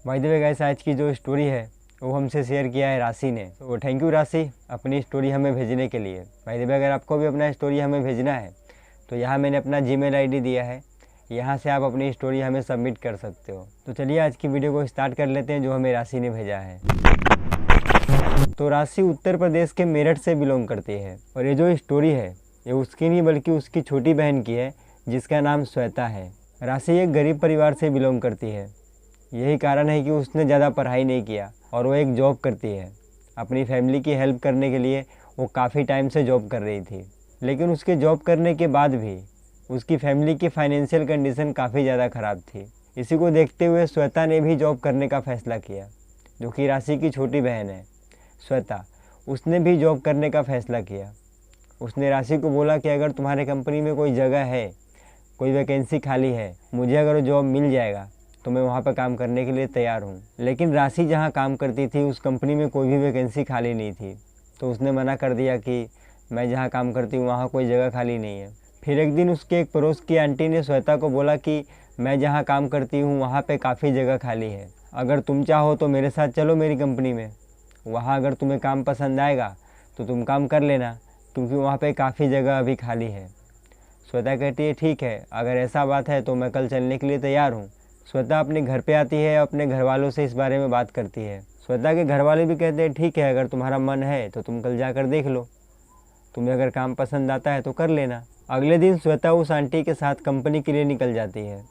By the way guys, आज की जो स्टोरी है वो हमसे शेयर किया है राशि ने। तो थैंक यू राशि अपनी स्टोरी हमें भेजने के लिए। बाय द वे, अगर आपको भी अपना स्टोरी हमें भेजना है तो यहाँ मैंने अपना जीमेल आईडी दिया है, यहाँ से आप अपनी स्टोरी हमें सबमिट कर सकते हो। तो चलिए आज की वीडियो को स्टार्ट कर लेते हैं जो हमें राशि ने भेजा है। तो राशि उत्तर प्रदेश के मेरठ से बिलोंग करती है और ये जो स्टोरी है ये उसकी नहीं बल्कि उसकी छोटी बहन की है जिसका नाम श्वेता है। राशि एक गरीब परिवार से बिलोंग करती है, यही कारण है कि उसने ज़्यादा पढ़ाई नहीं किया और वो एक जॉब करती है। अपनी फैमिली की हेल्प करने के लिए वो काफ़ी टाइम से जॉब कर रही थी, लेकिन उसके जॉब करने के बाद भी उसकी फैमिली की फाइनेंशियल कंडीशन काफ़ी ज़्यादा ख़राब थी। इसी को देखते हुए श्वेता ने भी जॉब करने का फ़ैसला किया। जो कि राशि की छोटी बहन है श्वेता, उसने भी जॉब करने का फ़ैसला किया। उसने राशि को बोला कि अगर तुम्हारे कंपनी में कोई जगह है, कोई वैकेंसी खाली है, मुझे अगर जॉब मिल जाएगा तो मैं वहाँ पर काम करने के लिए तैयार हूँ। लेकिन राशि जहाँ काम करती थी उस कंपनी में कोई भी वैकेंसी खाली नहीं थी, तो उसने मना कर दिया कि मैं जहाँ काम करती हूँ वहाँ कोई जगह खाली नहीं है। फिर एक दिन उसके एक पड़ोस की आंटी ने श्वेता को बोला कि मैं जहाँ काम करती हूँ वहाँ पे काफ़ी जगह खाली है, अगर तुम चाहो तो मेरे साथ चलो मेरी कंपनी में, वहाँ अगर तुम्हें काम पसंद आएगा तो तुम काम कर लेना, क्योंकि वहाँ पे काफ़ी जगह अभी खाली है। श्वेता कहती है ठीक है, अगर ऐसा बात है तो मैं कल चलने के लिए तैयार हूँ। श्वेता अपने घर पे आती है, अपने घर वालों से इस बारे में बात करती है। श्वेता के घर वाले भी कहते हैं ठीक है, अगर तुम्हारा मन है तो तुम कल जाकर देख लो, तुम्हें अगर काम पसंद आता है तो कर लेना। अगले दिन श्वेता उस आंटी के साथ कंपनी के लिए निकल जाती है।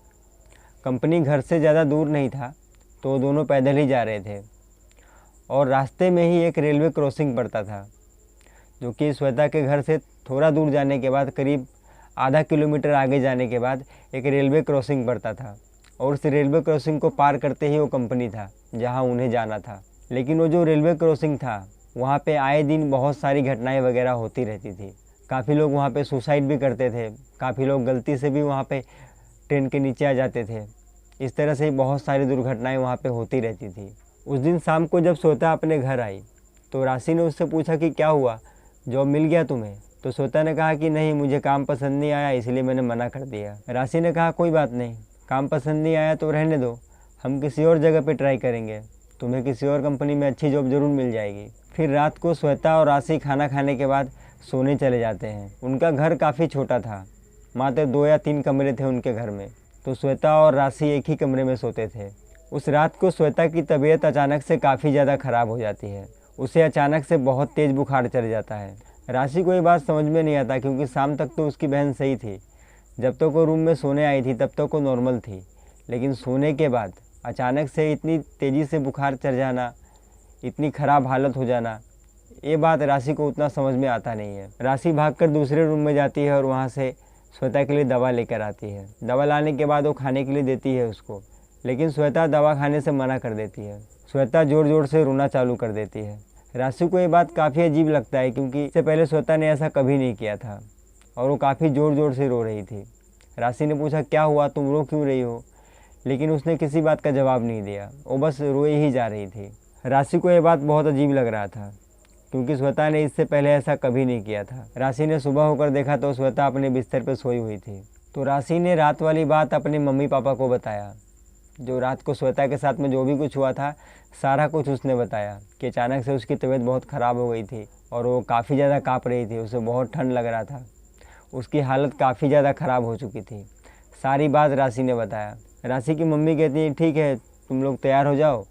कंपनी घर से ज़्यादा दूर नहीं था, तो दोनों पैदल ही जा रहे थे और रास्ते में ही एक रेलवे क्रॉसिंग पड़ता था, जो कि श्वेता के घर से थोड़ा दूर जाने के बाद, करीब आधा किलोमीटर आगे जाने के बाद एक रेलवे क्रॉसिंग पड़ता था और उस रेलवे क्रॉसिंग को पार करते ही वो कंपनी था जहां उन्हें जाना था। लेकिन वो जो रेलवे क्रॉसिंग था वहां पे आए दिन बहुत सारी घटनाएं वगैरह होती रहती थी। काफ़ी लोग वहां पे सुसाइड भी करते थे, काफ़ी लोग गलती से भी वहां पे ट्रेन के नीचे आ जाते थे। इस तरह से बहुत सारी दुर्घटनाएँ वहाँ पर होती रहती थी। उस दिन शाम को जब श्वेता अपने घर आई तो राशि ने उससे पूछा कि क्या हुआ, जॉब मिल गया तुम्हें? तो श्वेता ने कहा कि नहीं, मुझे काम पसंद नहीं आया, इसलिए मैंने मना कर दिया। राशि ने कहा कोई बात नहीं, काम पसंद नहीं आया तो रहने दो, हम किसी और जगह पे ट्राई करेंगे, तुम्हें किसी और कंपनी में अच्छी जॉब ज़रूर मिल जाएगी। फिर रात को श्वेता और राशि खाना खाने के बाद सोने चले जाते हैं। उनका घर काफ़ी छोटा था, मात्र 2 या 3 कमरे थे उनके घर में, तो श्वेता और राशि एक ही कमरे में सोते थे। उस रात को श्वेता की तबीयत अचानक से काफ़ी ज़्यादा ख़राब हो जाती है। उसे अचानक से बहुत तेज़ बुखार चढ़ जाता है। राशि को ये बात समझ में नहीं आता, क्योंकि शाम तक तो उसकी बहन सही थी, जब तक वो रूम में सोने आई थी तब तक वो नॉर्मल थी, लेकिन सोने के बाद अचानक से इतनी तेज़ी से बुखार चढ़ जाना, इतनी ख़राब हालत हो जाना, ये बात राशि को उतना समझ में आता नहीं है। राशि भागकर दूसरे रूम में जाती है और वहाँ से श्वेता के लिए दवा लेकर आती है। दवा लाने के बाद वो खाने के लिए देती है उसको, लेकिन श्वेता दवा खाने से मना कर देती है। श्वेता ज़ोर ज़ोर से रोना चालू कर देती है। राशि को ये बात काफ़ी अजीब लगता है, क्योंकि इससे पहले श्वेता ने ऐसा कभी नहीं किया था और वो काफ़ी ज़ोर ज़ोर से रो रही थी। राशि ने पूछा क्या हुआ, तुम रो क्यों रही हो, लेकिन उसने किसी बात का जवाब नहीं दिया, वो बस रोए ही जा रही थी। राशि को ये बात बहुत अजीब लग रहा था, क्योंकि श्वेता ने इससे पहले ऐसा कभी नहीं किया था। राशि ने सुबह होकर देखा तो श्वेता अपने बिस्तर पर सोई हुई थी। तो राशि ने रात वाली बात अपने मम्मी पापा को बताया। जो रात को श्वेता के साथ में जो भी कुछ हुआ था सारा कुछ उसने बताया कि अचानक से उसकी तबीयत बहुत ख़राब हो गई थी और वो काफ़ी ज़्यादा काँप रही थी, उसे बहुत ठंड लग रहा था, उसकी हालत काफ़ी ज़्यादा ख़राब हो चुकी थी। सारी बात राशि ने बताया। राशि की मम्मी कहती है ठीक है, तुम लोग तैयार हो जाओ,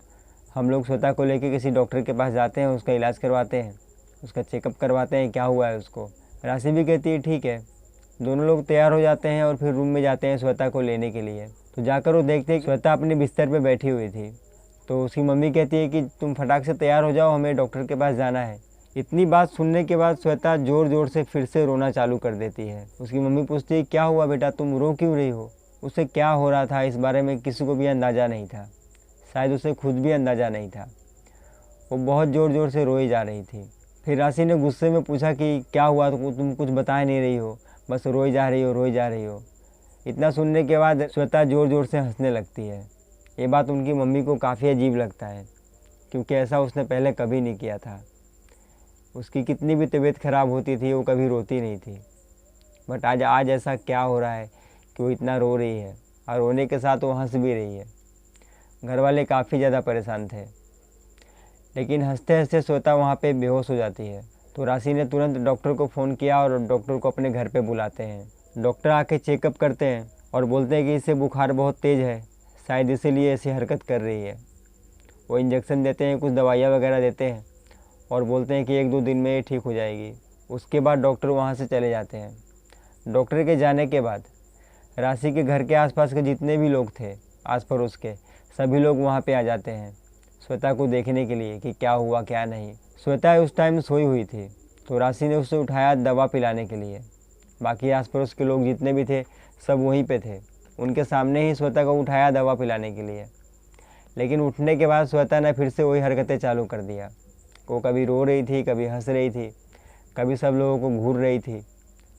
हम लोग श्वेता को लेके किसी डॉक्टर के पास जाते हैं, उसका इलाज करवाते हैं, उसका चेकअप करवाते हैं क्या हुआ है उसको। राशि भी कहती है ठीक है। दोनों लोग तैयार हो जाते हैं और फिर रूम में जाते हैं श्वेता को लेने के लिए। तो जाकर वो देखते हैं श्वेता अपने बिस्तर पे बैठी हुई थी। तो उसकी मम्मी कहती है कि तुम फटाक से तैयार हो जाओ, हमें डॉक्टर के पास जाना है। इतनी बात सुनने के बाद श्वेता ज़ोर ज़ोर से फिर से रोना चालू कर देती है। उसकी मम्मी पूछती है क्या हुआ बेटा, तुम रो क्यों रही हो? उसे क्या हो रहा था इस बारे में किसी को भी अंदाज़ा नहीं था, शायद उसे खुद भी अंदाज़ा नहीं था। वो बहुत ज़ोर ज़ोर से रोई जा रही थी। फिर राशि ने गुस्से में पूछा कि क्या हुआ, तो तुम कुछ बता नहीं रही हो, बस रोई जा रही हो, रोई जा रही हो। इतना सुनने के बाद श्वेता ज़ोर ज़ोर से हंसने लगती है। ये बात उनकी मम्मी को काफ़ी अजीब लगता है, क्योंकि ऐसा उसने पहले कभी नहीं किया था। उसकी कितनी भी तबीयत ख़राब होती थी वो कभी रोती नहीं थी, बट आज ऐसा क्या हो रहा है कि वो इतना रो रही है और रोने के साथ वो हंस भी रही है। घर वाले काफ़ी ज़्यादा परेशान थे। लेकिन हंसते हंसते श्वेता वहाँ पे बेहोश हो जाती है। तो राशि ने तुरंत डॉक्टर को फ़ोन किया और डॉक्टर को अपने घर पे बुलाते हैं। डॉक्टर आके चेकअप करते हैं और बोलते हैं कि इसे बुखार बहुत तेज़ है, शायद इसीलिए ऐसी हरकत कर रही है। वो इंजेक्शन देते हैं, कुछ दवाइयाँ वगैरह देते हैं और बोलते हैं कि 1-2 दिन में ये ठीक हो जाएगी। उसके बाद डॉक्टर वहाँ से चले जाते हैं। डॉक्टर के जाने के बाद राशि के घर के आसपास के जितने भी लोग थे, आस पड़ोस के सभी लोग वहाँ पे आ जाते हैं श्वेता को देखने के लिए कि क्या हुआ क्या नहीं। श्वेता उस टाइम सोई हुई थी, तो राशि ने उसे उठाया दवा पिलाने के लिए। बाकी आस पड़ोस के लोग जितने भी थे सब वहीं पे थे, उनके सामने ही श्वेता को उठाया दवा पिलाने के लिए। लेकिन उठने के बाद श्वेता ने फिर से वही हरकतें चालू कर दिया। वो कभी रो रही थी, कभी हंस रही थी, कभी सब लोगों को घूर रही थी,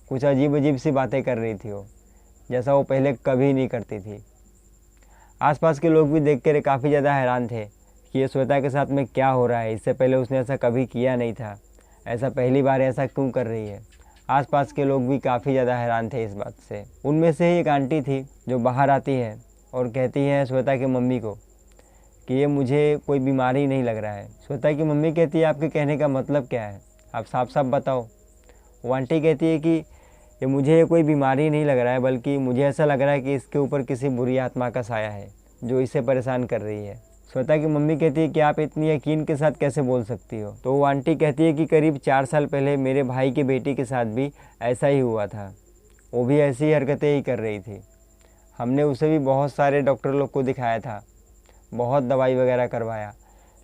कुछ अजीब अजीब सी बातें कर रही थी वो, जैसा वो पहले कभी नहीं करती थी। आसपास के लोग भी देख कर काफ़ी ज़्यादा हैरान थे कि ये श्वेता के साथ में क्या हो रहा है। इससे पहले उसने ऐसा कभी किया नहीं था, ऐसा पहली बार ऐसा क्यों कर रही है। आसपास के लोग भी काफ़ी ज़्यादा हैरान थे इस बात से। उनमें से ही एक आंटी थी जो बाहर आती है और कहती है श्वेता की मम्मी को कि ये मुझे कोई बीमारी नहीं लग रहा है। श्वेता की मम्मी कहती है आपके कहने का मतलब क्या है, आप साफ साफ बताओ। वो आंटी कहती है कि ये मुझे कोई बीमारी नहीं लग रहा है, बल्कि मुझे ऐसा लग रहा है कि इसके ऊपर किसी बुरी आत्मा का साया है जो इसे परेशान कर रही है। श्वेता की मम्मी कहती है कि आप इतनी यकीन के साथ कैसे बोल सकती हो। तो वो आंटी कहती है कि करीब 4 साल पहले मेरे भाई की बेटी के साथ भी ऐसा ही हुआ था, वो भी ऐसी ही हरकतें ही कर रही थी। हमने उसे भी बहुत सारे डॉक्टर लोग को दिखाया था, बहुत दवाई वगैरह करवाया,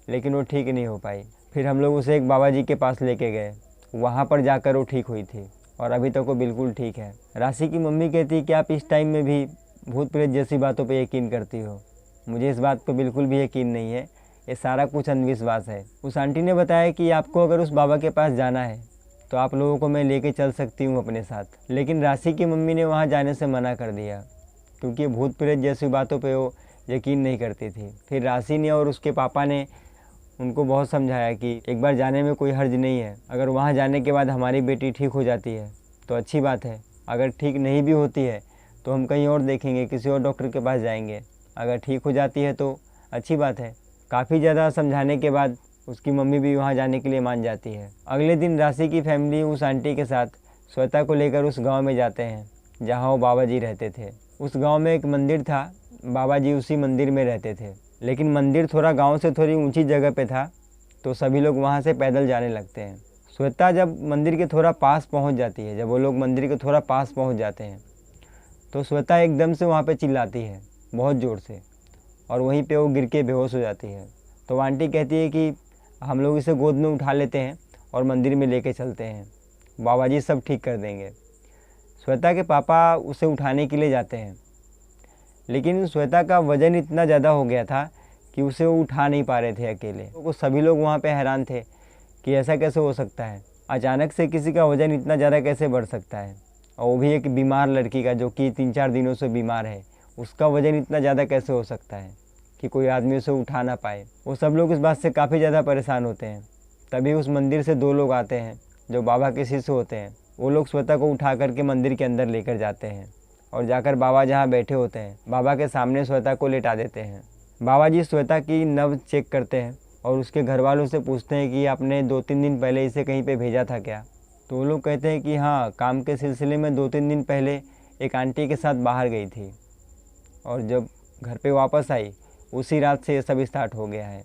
लेकिन वो ठीक नहीं हो पाई। फिर हम लोग उसे एक बाबा जी के पास लेके गए, वहाँ पर जाकर वो ठीक हुई थी और अभी तक वो बिल्कुल ठीक है। राशि की मम्मी कहती है कि आप इस टाइम में भी भूत प्रेत जैसी बातों पे यकीन करती हो। मुझे इस बात पे बिल्कुल भी यकीन नहीं है, ये सारा कुछ अंधविश्वास है। उस आंटी ने बताया कि आपको अगर उस बाबा के पास जाना है तो आप लोगों को मैं लेके चल सकती हूँ अपने साथ। लेकिन राशि की मम्मी ने वहाँ जाने से मना कर दिया क्योंकि भूत प्रेत जैसी बातों पे वो यकीन नहीं करती थी। फिर राशि ने और उसके पापा ने उनको बहुत समझाया कि एक बार जाने में कोई हर्ज नहीं है, अगर वहाँ जाने के बाद हमारी बेटी ठीक हो जाती है तो अच्छी बात है, अगर ठीक नहीं भी होती है तो हम कहीं और देखेंगे, किसी और डॉक्टर के पास जाएंगे, अगर ठीक हो जाती है तो अच्छी बात है। काफ़ी ज़्यादा समझाने के बाद उसकी मम्मी भी वहाँ जाने के लिए मान जाती है। अगले दिन राशि की फैमिली उस आंटी के साथ श्वेता को लेकर उस गांव में जाते हैं जहाँ वो बाबा जी रहते थे। उस गांव में एक मंदिर था, बाबा जी उसी मंदिर में रहते थे, लेकिन मंदिर थोड़ा गांव से थोड़ी ऊंची जगह पे था, तो सभी लोग वहाँ से पैदल जाने लगते हैं। श्वेता जब मंदिर के थोड़ा पास पहुँच जाती है, जब वो लोग मंदिर के थोड़ा पास पहुँच जाते हैं तो श्वेता एकदम से वहाँ पे चिल्लाती है बहुत ज़ोर से और वहीं पे वो गिर के बेहोश हो जाती है। तो आंटी कहती है कि हम लोग इसे गोद में उठा लेते हैं और मंदिर में लेके चलते हैं, बाबा जी सब ठीक कर देंगे। श्वेता के पापा उसे उठाने के लिए जाते हैं, लेकिन श्वेता का वज़न इतना ज़्यादा हो गया था कि उसे वो उठा नहीं पा रहे थे अकेले। तो सभी लोग वहाँ पे हैरान थे कि ऐसा कैसे हो सकता है, अचानक से किसी का वज़न इतना ज़्यादा कैसे बढ़ सकता है, और वो भी एक बीमार लड़की का जो कि 3-4 दिनों से बीमार है, उसका वज़न इतना ज़्यादा कैसे हो सकता है कि कोई आदमी उसे उठा ना पाए। वो सब लोग इस बात से काफ़ी ज़्यादा परेशान होते हैं। तभी उस मंदिर से 2 लोग आते हैं जो बाबा के शिष्य होते हैं। वो लोग श्वेता को उठा करके मंदिर के अंदर लेकर जाते हैं और जाकर बाबा जहाँ बैठे होते हैं बाबा के सामने श्वेता को लेटा देते हैं। बाबा जी श्वेता की नब्ज़ चेक करते हैं और उसके घर वालों से पूछते हैं कि आपने 2-3 दिन पहले इसे कहीं पे भेजा था क्या। तो वो लोग कहते हैं कि हाँ, काम के सिलसिले में 2-3 दिन पहले एक आंटी के साथ बाहर गई थी और जब घर पे वापस आई उसी रात से ये सब स्टार्ट हो गया है,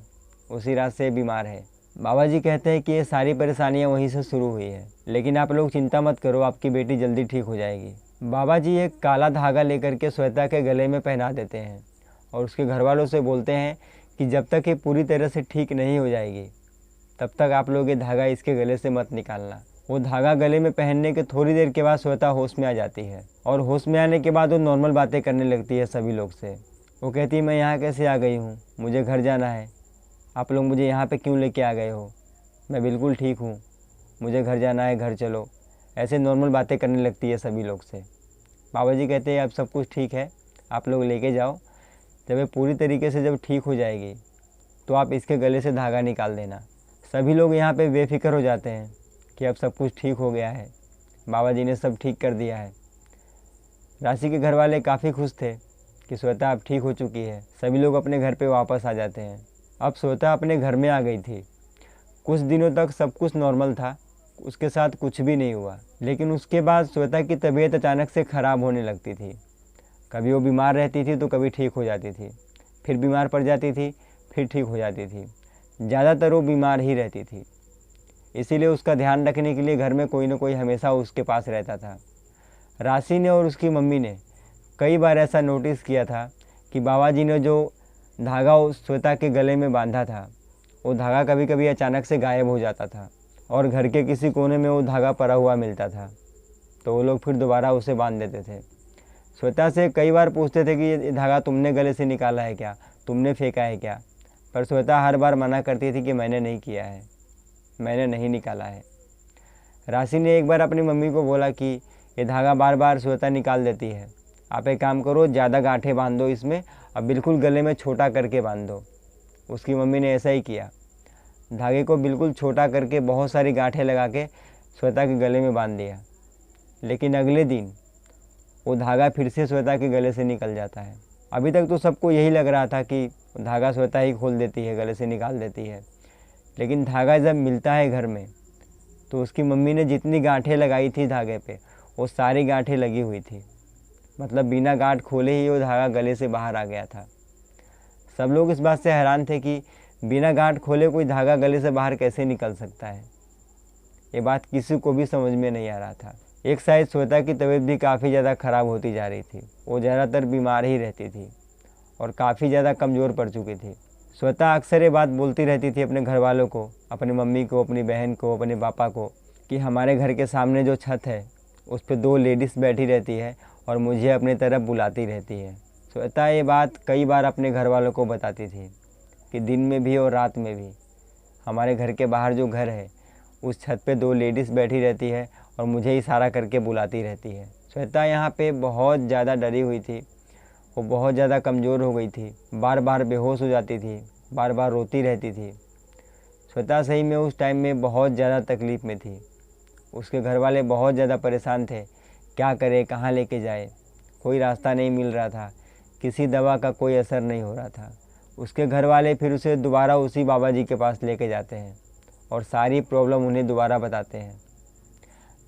उसी रात से बीमार है। बाबा जी कहते हैं कि ये सारी परेशानियां वहीं से शुरू हुई है, लेकिन आप लोग चिंता मत करो, आपकी बेटी जल्दी ठीक हो जाएगी। बाबा जी एक काला धागा लेकर के श्वेता के गले में पहना देते हैं और उसके घर वालों से बोलते हैं कि जब तक ये पूरी तरह से ठीक नहीं हो जाएगी तब तक आप लोग ये धागा इसके गले से मत निकालना। वो धागा गले में पहनने के थोड़ी देर के बाद श्वेता होश में आ जाती है और होश में आने के बाद वो नॉर्मल बातें करने लगती है सभी लोग से। वो कहती है मैं यहाँ कैसे आ गई हूँ, मुझे घर जाना है, आप लोग मुझे यहाँ पे क्यों लेके आ गए हो, मैं बिल्कुल ठीक हूँ, मुझे घर जाना है, घर चलो। ऐसे नॉर्मल बातें करने लगती है सभी लोग से। बाबा जी कहते हैं अब सब कुछ ठीक है, आप लोग लेके जाओ, जब ये पूरी तरीके से जब ठीक हो जाएगी तो आप इसके गले से धागा निकाल देना। सभी लोग यहाँ पे बेफिक्र हो जाते हैं कि अब सब कुछ ठीक हो गया है, बाबा जी ने सब ठीक कर दिया है। राशि के घर वाले काफ़ी खुश थे कि श्वेता अब ठीक हो चुकी है। सभी लोग अपने घर पे वापस आ जाते हैं। अब श्वेता अपने घर में आ गई थी। कुछ दिनों तक सब कुछ नॉर्मल था, उसके साथ कुछ भी नहीं हुआ। लेकिन उसके बाद श्वेता की तबीयत अचानक से ख़राब होने लगती थी। कभी वो बीमार रहती थी तो कभी ठीक हो जाती थी, फिर बीमार पड़ जाती थी, फिर ठीक हो जाती थी। ज़्यादातर वो बीमार ही रहती थी। इसीलिए उसका ध्यान रखने के लिए घर में कोई ना कोई हमेशा उसके पास रहता था। राशि ने और उसकी मम्मी ने कई बार ऐसा नोटिस किया था कि बाबा जी ने जो धागा उस श्वेता के गले में बांधा था, वो धागा कभी कभी अचानक से गायब हो जाता था और घर के किसी कोने में वो धागा पड़ा हुआ मिलता था, तो वो लोग फिर दोबारा उसे बांध देते थे। श्वेता से कई बार पूछते थे कि ये धागा तुमने गले से निकाला है क्या, तुमने फेंका है क्या, पर श्वेता हर बार मना करती थी कि मैंने नहीं किया है, मैंने नहीं निकाला है। राशि ने एक बार अपनी मम्मी को बोला कि ये धागा बार बार श्वेता निकाल देती है, आप एक काम करो, ज़्यादा गांठें बांध दो इसमें, अब बिल्कुल गले में छोटा करके बांध दो। उसकी मम्मी ने ऐसा ही किया। धागे को बिल्कुल छोटा करके बहुत सारी गांठें लगा के श्वेता के गले में बांध दिया। लेकिन अगले दिन वो धागा फिर से श्वेता के गले से निकल जाता है। अभी तक तो सबको यही लग रहा था कि धागा श्वेता ही खोल देती है, गले से निकाल देती है। लेकिन धागा जब मिलता है घर में तो उसकी मम्मी ने जितनी गांठें लगाई थी धागे पे, वो सारी गांठें लगी हुई थी। मतलब बिना गांठ खोले ही वो धागा गले से बाहर आ गया था। सब लोग इस बात से हैरान थे कि बिना गांठ खोले कोई धागा गले से बाहर कैसे निकल सकता है। ये बात किसी को भी समझ में नहीं आ रहा था। एक साइड श्वेता की तबीयत भी काफ़ी ज़्यादा ख़राब होती जा रही थी। वो ज़्यादातर बीमार ही रहती थी और काफ़ी ज़्यादा कमज़ोर पड़ चुकी थी। श्वेता अक्सर ये बात बोलती रहती थी अपने घर वालों को, अपनी मम्मी को, अपनी बहन को, अपने पापा को, कि हमारे घर के सामने जो छत है उस पर 2 लेडीज़ बैठी रहती है और मुझे अपनी तरफ बुलाती रहती है। श्वेता ये बात कई बार अपने घर वालों को बताती थी कि दिन में भी और रात में भी हमारे घर के बाहर जो घर है उस छत पे 2 लेडीज़ बैठी रहती है और मुझे इशारा करके बुलाती रहती है। श्वेता यहाँ पे बहुत ज़्यादा डरी हुई थी, वो बहुत ज़्यादा कमज़ोर हो गई थी, बार बार बेहोश हो जाती थी, बार बार रोती रहती थी। श्वेता सही में उस टाइम में बहुत ज़्यादा तकलीफ़ में थी। उसके घर वाले बहुत ज़्यादा परेशान थे, क्या करे, कहाँ लेके जाए, कोई रास्ता नहीं मिल रहा था, किसी दवा का कोई असर नहीं हो रहा था। उसके घर वाले फिर उसे दोबारा उसी बाबा जी के पास लेके जाते हैं और सारी प्रॉब्लम उन्हें दोबारा बताते हैं।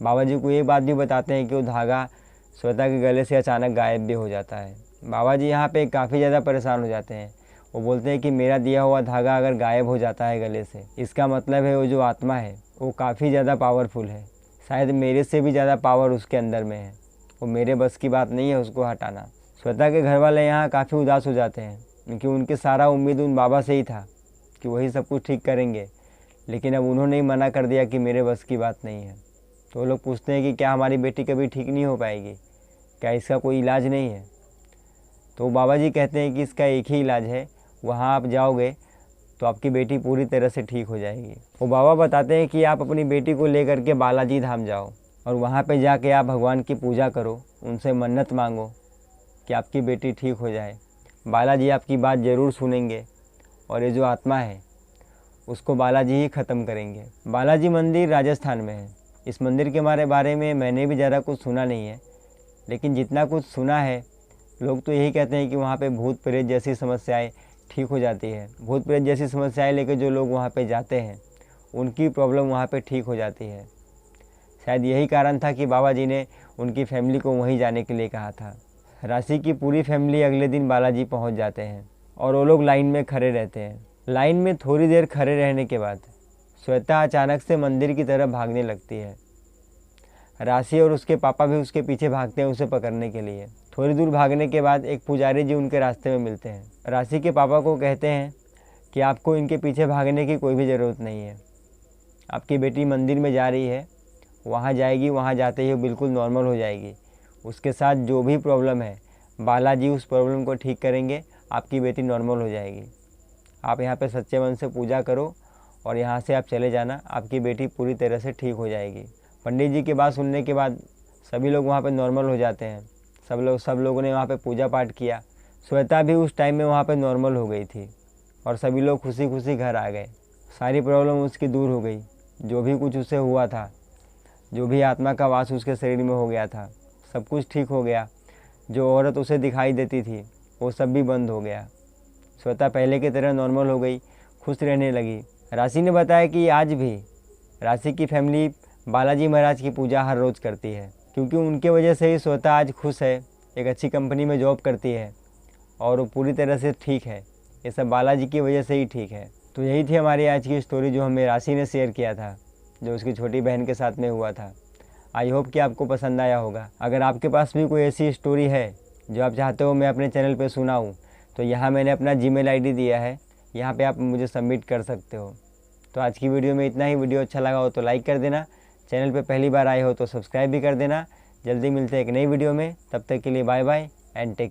बाबा जी को ये बात भी बताते हैं कि वो धागा श्वेता के गले से अचानक गायब भी हो जाता है। बाबा जी यहाँ पे काफ़ी ज़्यादा परेशान हो जाते हैं। वो बोलते हैं कि मेरा दिया हुआ धागा अगर गायब हो जाता है गले से, इसका मतलब है वो जो आत्मा है वो काफ़ी ज़्यादा पावरफुल है, शायद मेरे से भी ज़्यादा पावर उसके अंदर में है, वो मेरे बस की बात नहीं है उसको हटाना। श्वेता के घर वाले यहाँ काफ़ी उदास हो जाते हैं क्योंकि उनके सारा उम्मीद उन बाबा से ही था कि वही सब कुछ ठीक करेंगे, लेकिन अब उन्होंने ही मना कर दिया कि मेरे बस की बात नहीं है। तो वो लोग पूछते हैं कि क्या हमारी बेटी कभी ठीक नहीं हो पाएगी, क्या इसका कोई इलाज नहीं है। तो बाबा जी कहते हैं कि इसका एक ही इलाज है, वहाँ आप जाओगे तो आपकी बेटी पूरी तरह से ठीक हो जाएगी। वो बाबा बताते हैं कि आप अपनी बेटी को लेकर के बालाजी धाम जाओ और वहाँ पे जाके आप भगवान की पूजा करो, उनसे मन्नत मांगो कि आपकी बेटी ठीक हो जाए। बालाजी आपकी बात ज़रूर सुनेंगे और ये जो आत्मा है उसको बालाजी ही ख़त्म करेंगे। बालाजी मंदिर राजस्थान में है। इस मंदिर के बारे में मैंने भी ज़्यादा कुछ सुना नहीं है, लेकिन जितना कुछ सुना है लोग तो यही कहते हैं कि वहाँ पे भूत प्रेत जैसी समस्याएं ठीक हो जाती है। भूत प्रेत जैसी समस्याएं लेकर जो लोग वहाँ पे जाते हैं उनकी प्रॉब्लम वहाँ पे ठीक हो जाती है। शायद यही कारण था कि बाबा जी ने उनकी फैमिली को वहीं जाने के लिए कहा था। राशि की पूरी फैमिली अगले दिन बालाजी पहुँच जाते हैं और वो लोग लाइन में खड़े रहते हैं। लाइन में थोड़ी देर खड़े रहने के बाद श्वेता अचानक से मंदिर की तरफ भागने लगती है। राशि और उसके पापा भी उसके पीछे भागते हैं उसे पकड़ने के लिए। थोड़ी दूर भागने के बाद एक पुजारी जी उनके रास्ते में मिलते हैं। राशि के पापा को कहते हैं कि आपको इनके पीछे भागने की कोई भी ज़रूरत नहीं है, आपकी बेटी मंदिर में जा रही है, वहाँ जाएगी, वहाँ जाते ही वो बिल्कुल नॉर्मल हो जाएगी। उसके साथ जो भी प्रॉब्लम है बालाजी उस प्रॉब्लम को ठीक करेंगे, आपकी बेटी नॉर्मल हो जाएगी। आप यहाँ पे सच्चे मन से पूजा करो और यहाँ से आप चले जाना, आपकी बेटी पूरी तरह से ठीक हो जाएगी। पंडित जी की बात सुनने के बाद सभी लोग वहाँ पे नॉर्मल हो जाते हैं। सब लोगों ने वहाँ पे पूजा पाठ किया। श्वेता भी उस टाइम में वहाँ पे नॉर्मल हो गई थी और सभी लोग खुशी खुशी घर आ गए। सारी प्रॉब्लम उसकी दूर हो गई। जो भी कुछ उसे हुआ था, जो भी आत्मा का वास उसके शरीर में हो गया था, सब कुछ ठीक हो गया। जो औरत उसे दिखाई देती थी वो सब भी बंद हो गया। श्वेता पहले की तरह नॉर्मल हो गई, खुश रहने लगी। राशि ने बताया कि आज भी राशि की फैमिली बालाजी महाराज की पूजा हर रोज़ करती है, क्योंकि उनके वजह से ही श्वेता आज खुश है, एक अच्छी कंपनी में जॉब करती है और वो पूरी तरह से ठीक है। ये सब बालाजी की वजह से ही ठीक है। तो यही थी हमारी आज की स्टोरी जो हमें राशि ने शेयर किया था, जो उसकी छोटी बहन के साथ में हुआ था। आई होप कि आपको पसंद आया होगा। अगर आपके पास भी कोई ऐसी स्टोरी है जो आप चाहते हो मैं अपने चैनल पे सुनाऊँ, तो यहाँ मैंने अपना जीमेल आईडी दिया है, यहाँ पे आप मुझे सबमिट कर सकते हो। तो आज की वीडियो में इतना ही। वीडियो अच्छा लगा हो तो लाइक कर देना, चैनल पे पहली बार आए हो तो सब्सक्राइब भी कर देना। जल्दी मिलते हैं एक नई वीडियो में, तब तक के लिए बाय बाय एंड टेक